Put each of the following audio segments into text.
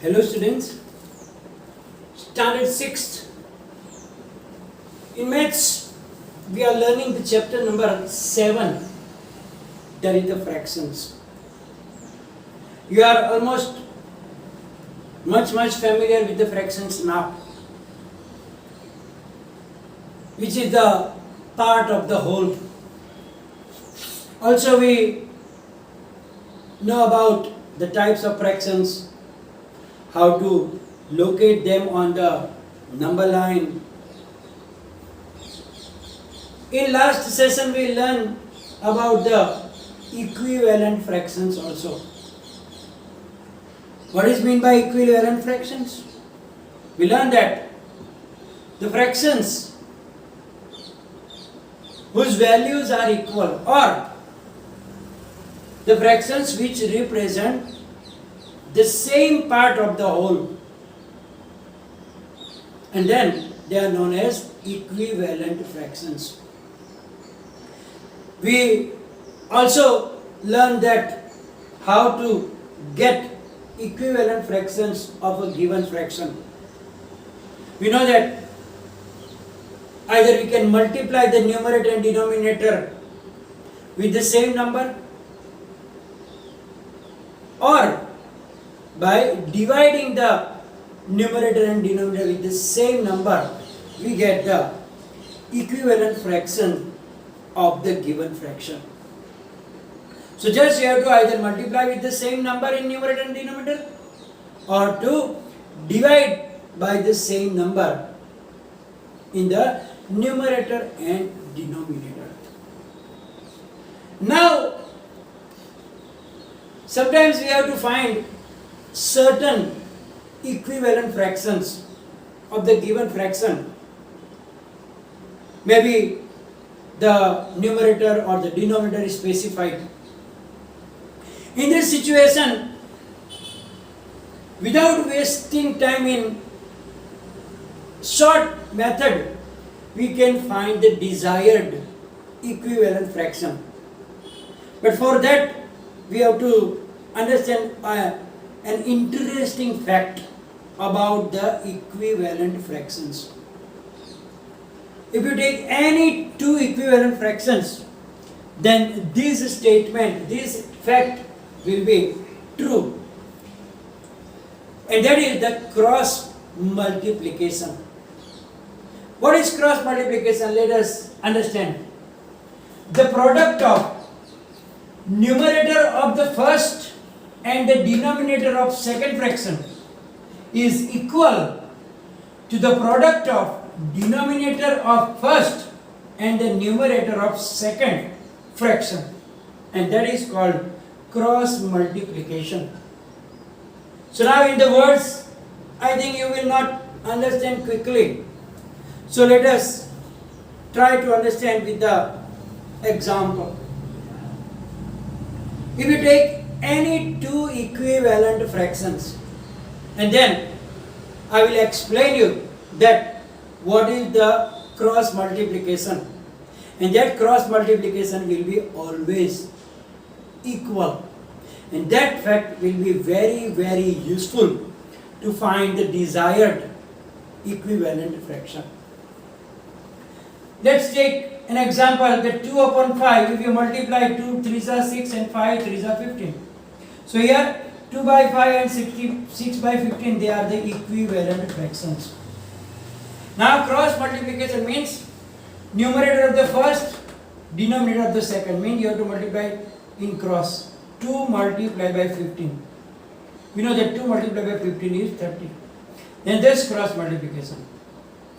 Hello students, standard 6th. In maths, we are learning the chapter number 7, that is the fractions. You are almost much familiar with the fractions now, which is the part of the whole. Also we know about the types of fractions, how to locate them on the number line. In last session we learned about the equivalent fractions also. What is meant by equivalent fractions? We learned that the fractions whose values are equal, or the fractions which represent the same part of the whole, and then they are known as equivalent fractions. We also learned that how to get equivalent fractions of a given fraction. We know that either we can multiply the numerator and denominator with the same number, or by dividing the numerator and denominator with the same number, we get the equivalent fraction of the given fraction. So just you have to either multiply with the same number in numerator and denominator, or to divide by the same number in the numerator and denominator. Now, sometimes we have to find certain equivalent fractions of the given fraction. Maybe the numerator or the denominator is specified. In this situation, without wasting time in short method, we can find the desired equivalent fraction. But for that, we have to understand an interesting fact about the equivalent fractions. If you take any two equivalent fractions, then this statement, this fact will be true. And that is the cross multiplication. What is cross multiplication? Let us understand. The product of numerator of the first and the denominator of second fraction is equal to the product of denominator of first and the numerator of second fraction, and that is called cross multiplication. So now in the words, I think you will not understand quickly. So let us try to understand with the example. If you take any two equivalent fractions, and then I will explain you that what is the cross multiplication, and that cross multiplication will be always equal, and that fact will be very useful to find the desired equivalent fraction. Let's take an example, that 2 upon 5, if you multiply 2 3s are 6 and 5 3s are 15. So here 2 by 5 and 6 by 15, they are the equivalent fractions. Now cross multiplication means numerator of the first, denominator of the second, means you have to multiply in cross. 2 multiplied by 15. We know that 2 multiplied by 15 is 30. Then this cross multiplication.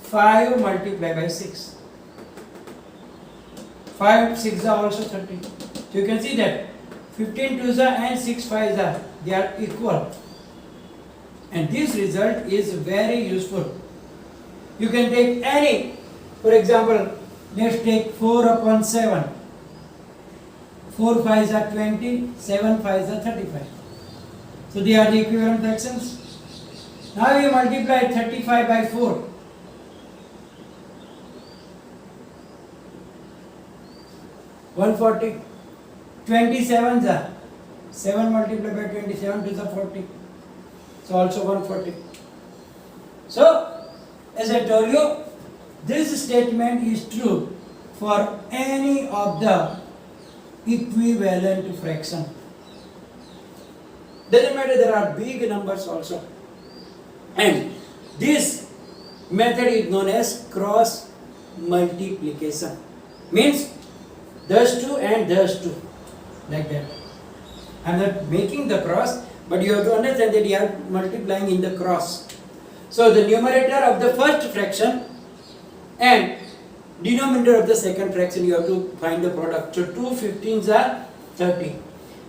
5 multiplied by 6. 5 6 are also 30. So you can see that 15 2s are and 6 5s are, they are equal. And this result is very useful. You can take any, for example, let's take 4 upon 7. 4 5s are 20, 7 5s are 35. So they are the equivalent fractions. Now you multiply 35 by 4. 140. 27s are 7 multiplied by 27 to the 40. So also 140. So as I told you, this statement is true for any of the equivalent fraction. Doesn't matter, there are big numbers also. And this method is known as cross multiplication. Means those two and those two. Like that. I am not making the cross, but you have to understand that you are multiplying in the cross. So the numerator of the first fraction and denominator of the second fraction, you have to find the product. So 2 15s are 30.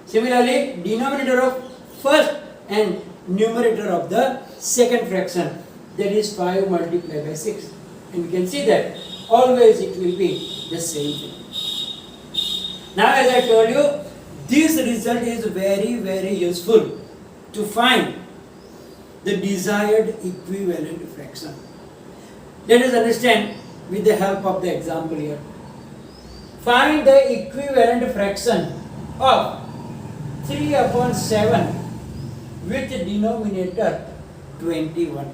Similarly, denominator of first and numerator of the second fraction, that is 5 multiplied by 6. And you can see that always it will be the same thing. Now as I told you, this result is very useful to find the desired equivalent fraction. Let us understand with the help of the example here. Find the equivalent fraction of 3 upon 7 with denominator 21.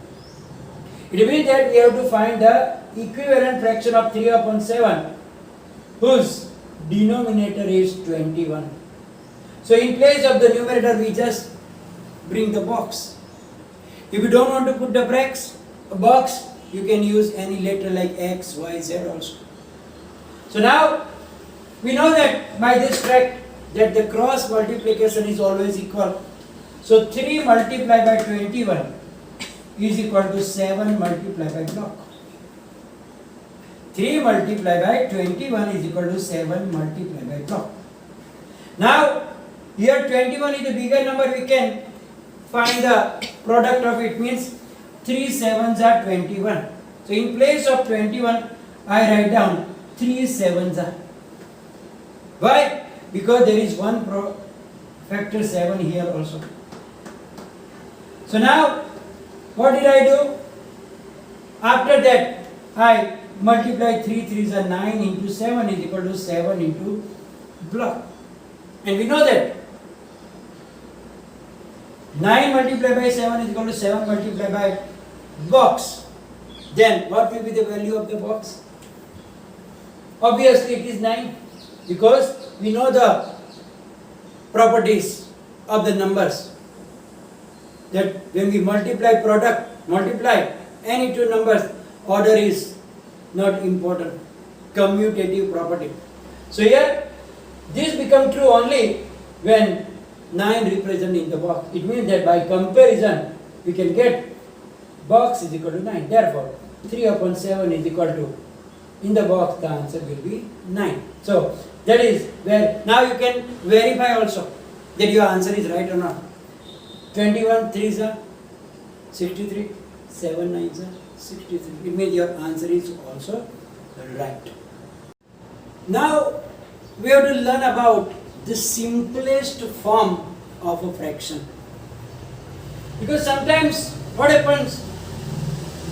It means that we have to find the equivalent fraction of 3 upon 7 whose denominator is 21. So in place of the numerator we just bring the box. If you don't want to put the box, you can use any letter like X, Y, Z also. So now we know that by this fact that the cross multiplication is always equal. So 3 multiplied by 21 is equal to 7 multiplied by block. 3 multiplied by 21 is equal to 7 multiplied by block. Now here 21 is the bigger number, we can find the product of it, means 3 7s are 21. So in place of 21 I write down 3 7s are. Why? Because there is one factor 7 here also. So now what did I do? After that I multiply 3 3s are 9 into 7 is equal to 7 into block. And we know that 9 multiplied by 7 is equal to 7 multiplied by box. Then what will be the value of the box? Obviously it is 9, because we know the properties of the numbers, that when we multiply any two numbers, order is not important, commutative property. So here this becomes true only when 9 represent in the box. It means that by comparison we can get box is equal to 9. Therefore 3 upon 7 is equal to, in the box the answer will be 9. So that is where now you can verify also that your answer is right or not. 21 3s are 63, 7 9s are 63. It means your answer is also right. Now we have to learn about the simplest form of a fraction. Because sometimes what happens,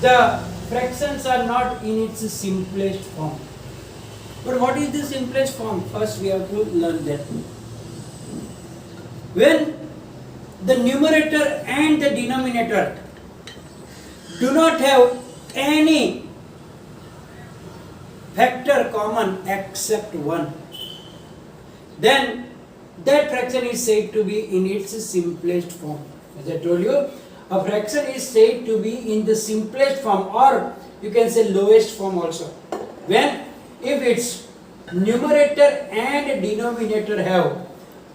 the fractions are not in its simplest form. But what is the simplest form? First we have to learn that. When the numerator and the denominator do not have any factor common except 1, then that fraction is said to be in its simplest form. As I told you, a fraction is said to be in the simplest form, or you can say lowest form also, when if its numerator and denominator have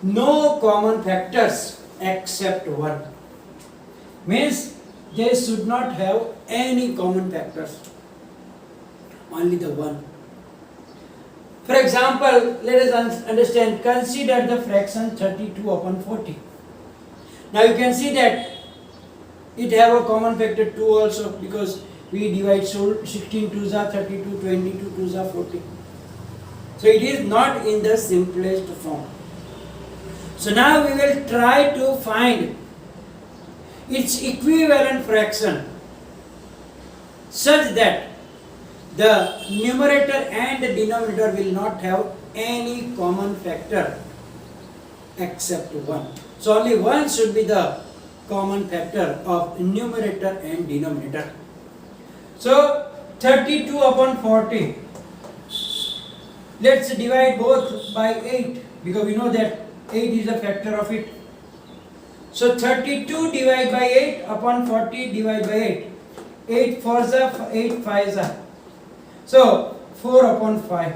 no common factors except 1. Means they should not have any common factors, only the 1. For example, let us understand, consider the fraction 32 upon 40. Now you can see that it have a common factor 2 also, because we divide 16 2s are 32, 22 2s are 40. So it is not in the simplest form. So now we will try to find its equivalent fraction such that the numerator and the denominator will not have any common factor except 1. So only 1 should be the common factor of numerator and denominator. So 32 upon 40. Let's divide both by 8 because we know that 8 is a factor of it. So 32 divided by 8 upon 40 divided by 8. 8 fours are 8 fives are. So 4 upon 5,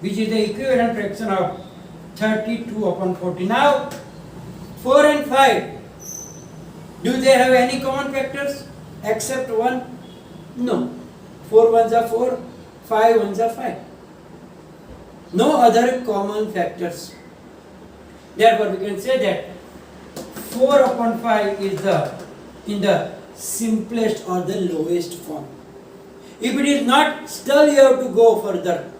which is the equivalent fraction of 32 upon 40. Now 4 and 5, do they have any common factors except 1? No. 4 ones are 4, 5 ones are 5. No other common factors. Therefore, we can say that 4 upon 5 is in the simplest or the lowest form. If it is not, still you have to go further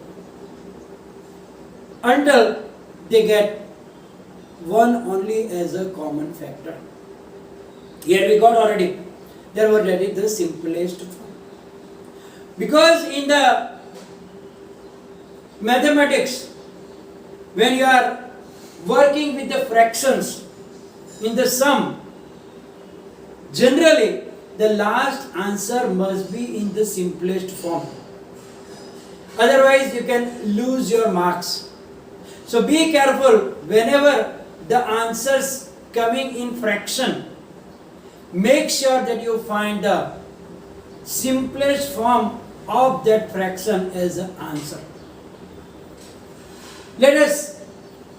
until they get 1 only as a common factor. Here we got already. Therefore, that is the simplest form. Because in the mathematics, when you are working with the fractions in the sum, generally the last answer must be in the simplest form. Otherwise, you can lose your marks. So be careful whenever the answers coming in fraction. Make sure that you find the simplest form of that fraction as an answer. Let us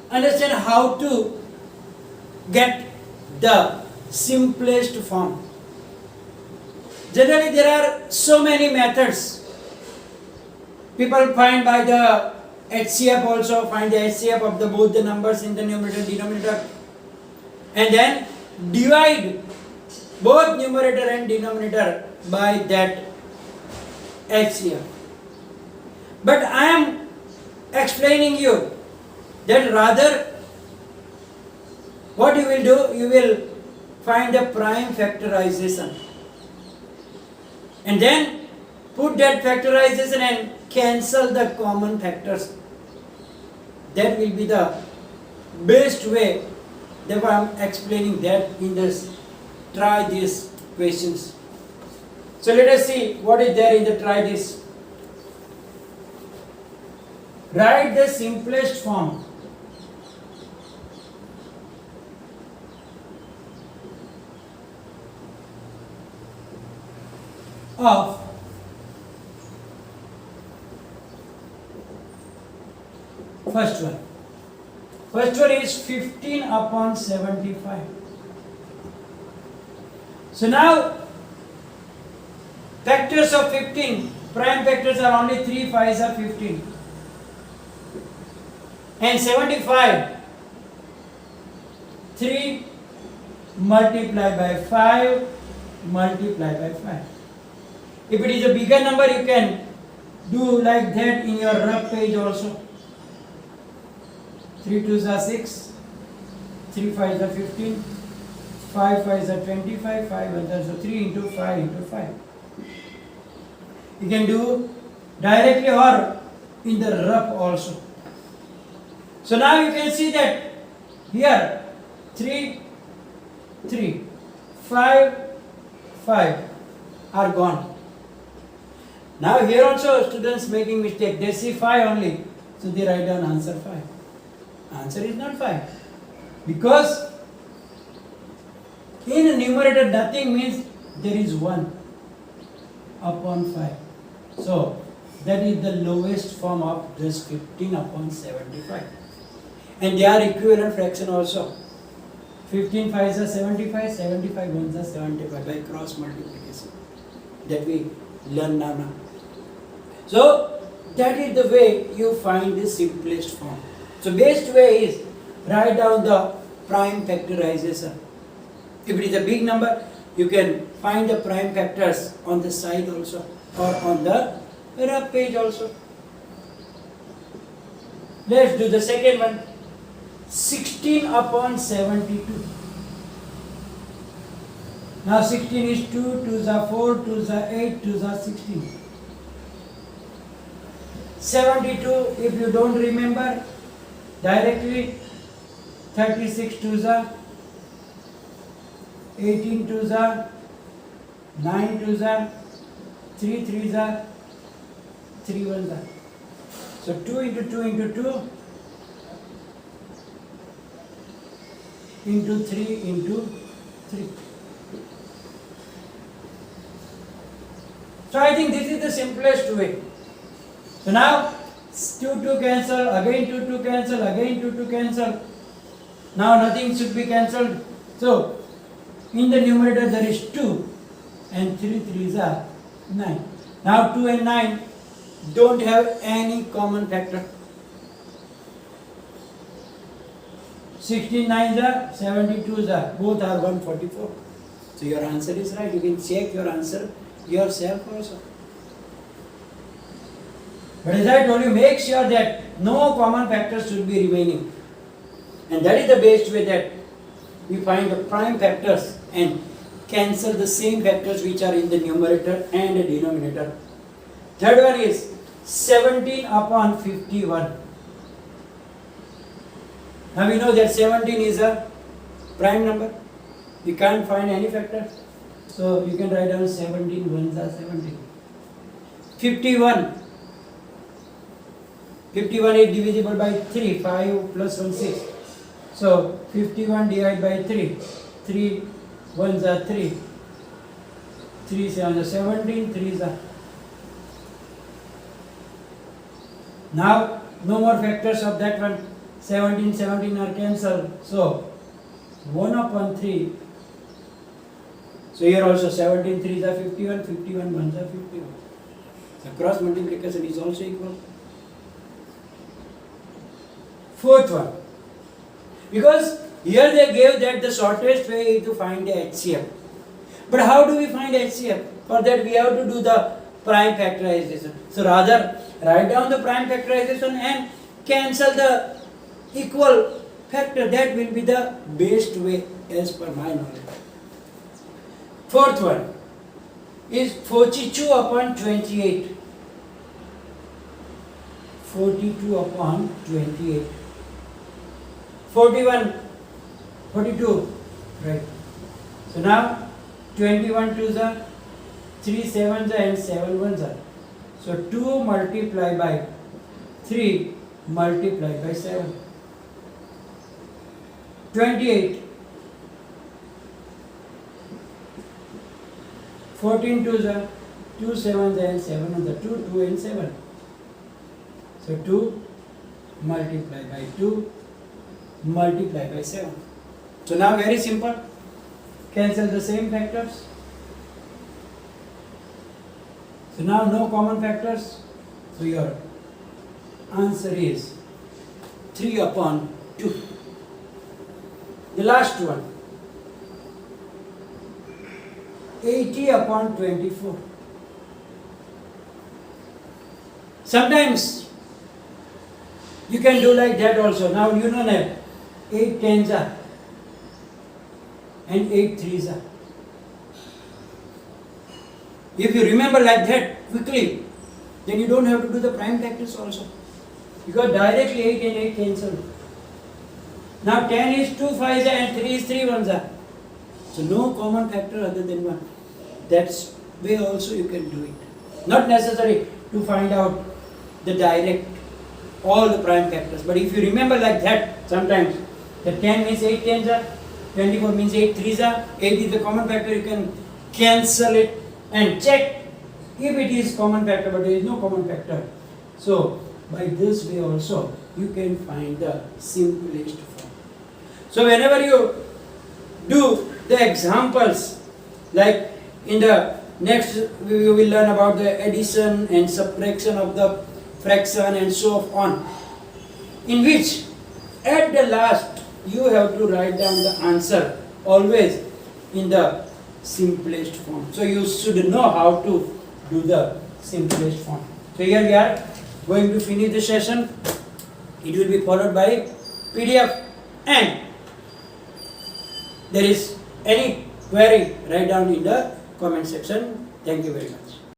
understand how to get the simplest form. Generally, there are so many methods. People find by the HCF also, find the HCF of both the numbers in the numerator and denominator, and then divide both numerator and denominator by that HCF. But I am explaining you that rather what you will do, you will find the prime factorization and then put that factorization and cancel the common factors. That will be the best way. Therefore, I am explaining that in this. Try these questions. So let us see what is there in the try this. Write the simplest form of first one. First one is 15 upon 75. So now factors of 15, prime factors are only 3 5s are 15. And 75, 3 multiplied by 5 multiplied by 5. If it is a bigger number, you can do like that in your rough page also. 3 2s are 6, 3 5s are 15, 5 5s are 25, 5 others, so 3 into 5 into 5. You can do directly or in the rough also. So now you can see that here 3, 3, 5, 5 are gone. Now here also students making mistake. They see 5 only, so they write down answer 5. Answer is not 5. Because in a numerator nothing means there is 1 upon 5. So that is the lowest form of this 15 upon 75. And they are equivalent fraction also. 15 5s are 75, 75 1s are 75 by cross multiplication. That we learn now. So that is the way you find the simplest form. So best way is write down the prime factorization. If it is a big number, you can find the prime factors on the side also or on the rough page also. Let's do the second one. 16 upon 72. Now 16 is 2, 2s are 4, 2s are 8, 2s are 16. 72, if you don't remember, directly 36 2s are 18 twos are, 9 twos are, 3 threes are, 3 ones are. So 2 into 2 into 2 into 3 into 3. So I think this is the simplest way. So now 2 cancel, again 2 cancel, again 2 cancel. Now nothing should be cancelled. So in the numerator there is 2 and 3 threes are 9. Now 2 and 9 don't have any common factor. 16 nines are, 72s are, both are 144. So your answer is right. You can check your answer yourself also. But as I told you, make sure that no common factors should be remaining. And that is the best way that we find the prime factors and cancel the same factors which are in the numerator and the denominator. Third one is 17 upon 51. Now we know that 17 is a prime number. We can't find any factor. So you can write down 17 ones are 17. 51. 51 is divisible by 3. 5 plus 1 6. So 51 divided by 3. 3 ones are 3. 3 7 are 17. 3s are. Now no more factors of that one. 17 are cancelled. So 1 upon 3. So here also 17 3s are 51. 51 1s are 51. So cross multiplication is also equal. Fourth one. Because here they gave that the shortest way is to find the HCF. But how do we find HCF? For that we have to do the prime factorization. So rather write down the prime factorization and cancel the equal factor. That will be the best way as per my knowledge. Fourth one is 42 upon 28. 42 upon 28. 41, 42, right. So now 21 twos are, 3 sevens are and 7 ones are. So 2 multiplied by 3 multiplied by 7. 28. 14 twos are, 2 sevens and 7 ones are. 2, 2 and 7. So 2 multiplied by 2 multiplied by 7. So now very simple. Cancel the same factors. So now no common factors. So your answer is 3 upon 2. The last one. 80 upon 24. Sometimes you can do like that also. Now you know that 8 tens are and 8 threes are. If you remember like that quickly, then you don't have to do the prime factors also. Because directly 8 and 8 cancel. Now 10 is 2 5s and 3 is 3 ones are. So no common factor other than 1. That's way also you can do it. Not necessary to find out the direct all the prime factors. But if you remember like that, sometimes the 10 means 8 tens are, 24 means 8 threes are, 8 is the common factor, you can cancel it and check if it is common factor, but there is no common factor. So by this way also you can find the simplest form. So whenever you do the examples, like in the next we will learn about the addition and subtraction of the fraction and so on, in which at the last you have to write down the answer always in the simplest form. So you should know how to do the simplest form. So here we are going to finish the session. It will be followed by PDF, and there is any query, write down in the comment section. Thank you very much.